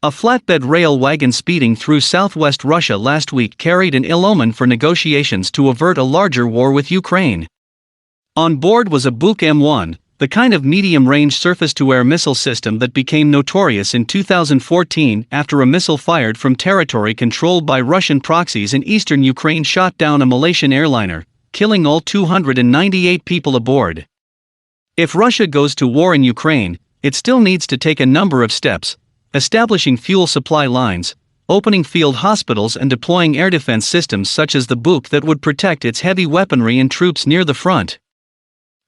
A flatbed rail wagon speeding through southwest Russia last week carried an ill omen for negotiations to avert a larger war with Ukraine. On board was a Buk M1, the kind of medium-range surface-to-air missile system that became notorious in 2014 after a missile fired from territory controlled by Russian proxies in eastern Ukraine shot down a Malaysian airliner, killing all 298 people aboard. If Russia goes to war in Ukraine, it still needs to take a number of steps: establishing fuel supply lines, opening field hospitals, and deploying air defense systems such as the Buk that would protect its heavy weaponry and troops near the front.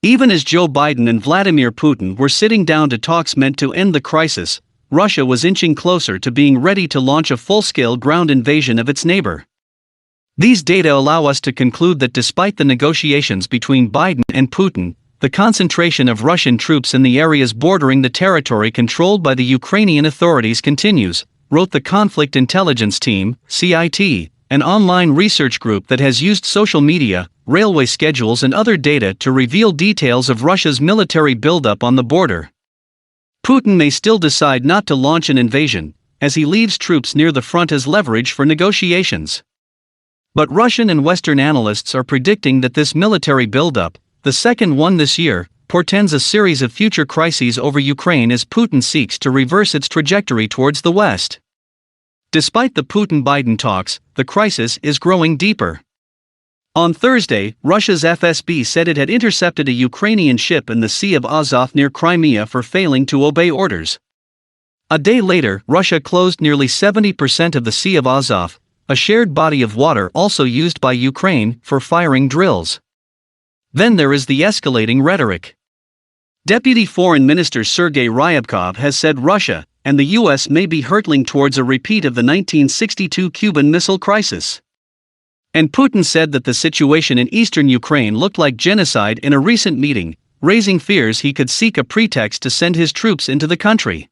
Even as Joe Biden and Vladimir Putin were sitting down to talks meant to end the crisis, Russia was inching closer to being ready to launch a full-scale ground invasion of its neighbor. These data allow us to conclude that despite the negotiations between Biden and Putin, the concentration of Russian troops in the areas bordering the territory controlled by the Ukrainian authorities continues, wrote the Conflict Intelligence Team, CIT, an online research group that has used social media, railway schedules and other data to reveal details of Russia's military buildup on the border. Putin may still decide not to launch an invasion, as he leaves troops near the front as leverage for negotiations. But Russian and Western analysts are predicting that this military buildup, the second one this year, portends a series of future crises over Ukraine as Putin seeks to reverse its trajectory towards the West. Despite the Putin-Biden talks, the crisis is growing deeper. On Thursday, Russia's FSB said it had intercepted a Ukrainian ship in the Sea of Azov near Crimea for failing to obey orders. A day later, Russia closed nearly 70% of the Sea of Azov, a shared body of water also used by Ukraine for firing drills. Then there is the escalating rhetoric. Deputy Foreign Minister Sergei Ryabkov has said Russia and the US may be hurtling towards a repeat of the 1962 Cuban Missile Crisis. And Putin said that the situation in eastern Ukraine looked like genocide in a recent meeting, raising fears he could seek a pretext to send his troops into the country.